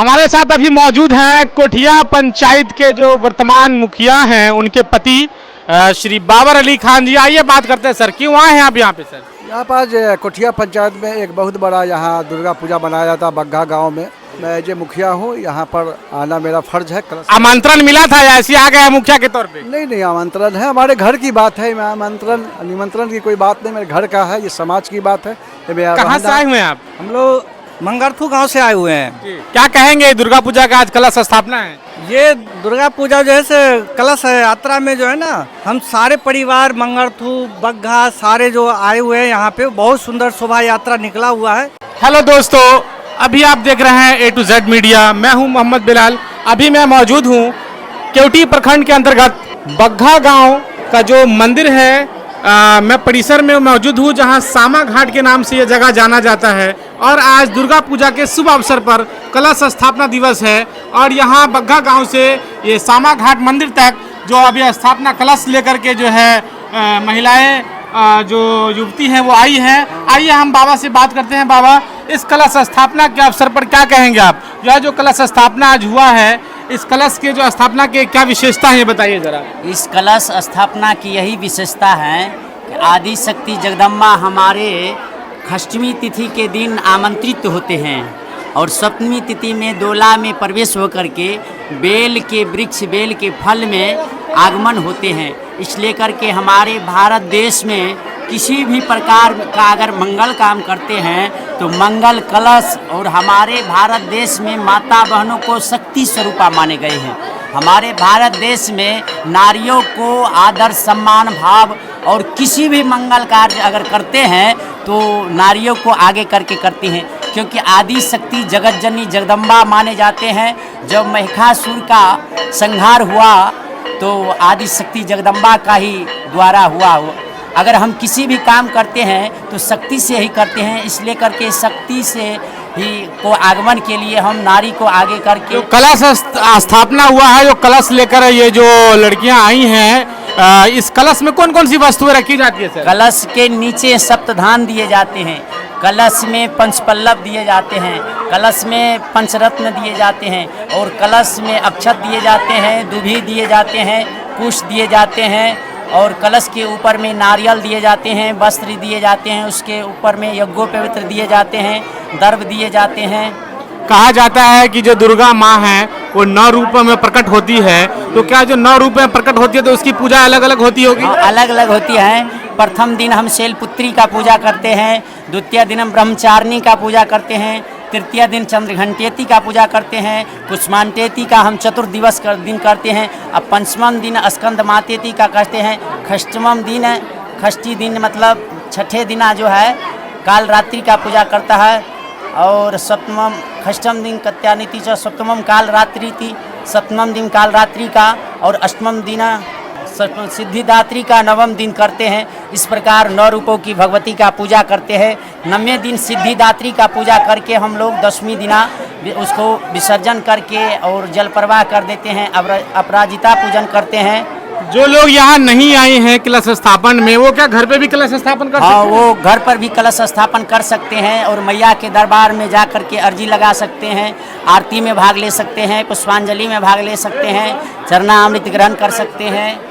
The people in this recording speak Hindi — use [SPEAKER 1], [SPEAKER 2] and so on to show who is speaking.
[SPEAKER 1] हमारे साथ अभी मौजूद हैं कोठिया पंचायत के जो वर्तमान मुखिया हैं, उनके पति श्री बाबर अली खान जी। आइए बात करते हैं सर, क्यों आए हैं आप यहाँ पे सर?
[SPEAKER 2] यहाँ पर आज कोठिया पंचायत में एक बहुत बड़ा यहाँ दुर्गा पूजा मनाया जाता है बग्घा गांव में। मैं जो मुखिया हूँ, यहाँ पर आना मेरा फर्ज है।
[SPEAKER 1] आमंत्रण मिला था या ऐसे आ गया मुखिया के तौर पे?
[SPEAKER 2] नहीं, आमंत्रण है, हमारे घर की बात है। मैं आमंत्रण निमंत्रण की कोई बात नहीं, मेरे घर का है, ये समाज की बात है।
[SPEAKER 1] कहाँ से आए हुए हैं आप?
[SPEAKER 3] हम लोग मंगरथू गांव से आए हुए हैं।
[SPEAKER 1] क्या कहेंगे, दुर्गा पूजा का आज कलश स्थापना है?
[SPEAKER 3] ये दुर्गा पूजा जो है से कलश यात्रा में जो है ना, हम सारे परिवार मंगरथू बग्घा सारे जो आए हुए हैं यहाँ पे, बहुत सुंदर शोभा यात्रा निकला हुआ है।
[SPEAKER 1] हेलो दोस्तों, अभी आप देख रहे हैं A to Z मीडिया। मैं हूं मोहम्मद बिलाल। अभी मैं मौजूद हूं केवटी प्रखंड के अंतर्गत बग्घा गांव का जो मंदिर है। मैं परिसर में मौजूद हूं जहां सामा घाट के नाम से यह जगह जाना जाता है। और आज दुर्गा पूजा के शुभ अवसर पर कलश स्थापना दिवस है और यहां बग्घा गांव से ये सामा घाट मंदिर तक जो अभी स्थापना कलश लेकर के जो है महिलाएं जो युवती हैं वो आई हैं। आइए हम बाबा से बात करते हैं। बाबा, इस कलश स्थापना के अवसर पर क्या कहेंगे आप? यह जो कलश स्थापना आज हुआ है, इस कलश के जो स्थापना के क्या विशेषता है बताइए जरा।
[SPEAKER 4] इस कलश स्थापना की यही विशेषता है कि आदि शक्ति जगदम्बा हमारे षष्ठी तिथि के दिन आमंत्रित होते हैं और सप्तमी तिथि में दोला में प्रवेश होकर के बेल के वृक्ष, बेल के फल में आगमन होते हैं। इसलिए करके हमारे भारत देश में किसी भी प्रकार का अगर मंगल काम करते हैं तो मंगल कलश, और हमारे भारत देश में माता बहनों को शक्ति स्वरूपा माने गए हैं। हमारे भारत देश में नारियों को आदर सम्मान भाव, और किसी भी मंगल कार्य अगर करते हैं तो नारियों को आगे करके करते हैं, क्योंकि आदि शक्ति जगत जननी जगदम्बा माने जाते हैं। जब महिषासुर का संहार हुआ तो आदि शक्ति जगदम्बा का ही द्वारा हुआ। अगर हम किसी भी काम करते हैं तो शक्ति से ही करते हैं, इसलिए करके शक्ति से ही को आगमन के लिए हम नारी को आगे करके
[SPEAKER 1] कलश स्थापना हुआ है। जो कलश लेकर ये जो लड़कियां आई हैं, इस कलश में कौन कौन सी वस्तुएं रखी जाती है सर?
[SPEAKER 4] कलश के नीचे सप्तधान दिए जाते हैं, कलश में पंचपल्लव दिए जाते हैं, कलश में पंचरत्न दिए जाते हैं, और कलश में अक्षत दिए जाते हैं, दुभी दिए जाते हैं, कुश दिए जाते हैं, और कलश के ऊपर में नारियल दिए जाते हैं, वस्त्र दिए जाते हैं, उसके ऊपर में यज्ञोपवित्र दिए जाते हैं, दर्भ दिए जाते हैं।
[SPEAKER 1] कहा जाता है कि जो दुर्गा माँ है वो 9 रूपों में प्रकट होती है, तो क्या जो 9 रूप में प्रकट होती है तो उसकी पूजा अलग अलग होती होगी?
[SPEAKER 4] अलग अलग होती है। प्रथम दिन हम शैलपुत्री का पूजा करते हैं, द्वितीय दिन हम ब्रह्मचारिणी का पूजा करते हैं, तृतीय दिन चंद्रघंटेती का पूजा करते हैं, कुष्मांटेती का हम चतुर्दिवस दिन करते हैं, अब पंचमम दिन स्कंद मातेती का करते हैं, षष्ठम दिन षष्ठी दिन मतलब छठे दिना जो है काल रात्रि का पूजा करता है, और सप्तमम षष्ठम दिन कत्यानीति च सप्तमम काल रात्रि थी, सप्तमम दिन काल रात्रि का, और अष्टमम दिन सिद्धिदात्री का नवम दिन करते हैं। इस प्रकार 9 रूपों की भगवती का पूजा करते हैं। 9वें दिन सिद्धिदात्री का पूजा करके हम लोग 10वीं दिना उसको विसर्जन करके और जल प्रवाह कर देते हैं, अपराजिता पूजन करते हैं।
[SPEAKER 1] जो लोग यहाँ नहीं आए हैं कलश स्थापन में, वो क्या घर पे भी कलश स्थापन कर सकते हैं?
[SPEAKER 4] वो घर पर भी कलश स्थापन कर सकते हैं और मैया के दरबार में जा कर के अर्जी लगा सकते हैं, आरती में भाग ले सकते हैं, पुष्पांजलि में भाग ले सकते हैं, चरणामृत ग्रहण कर सकते हैं।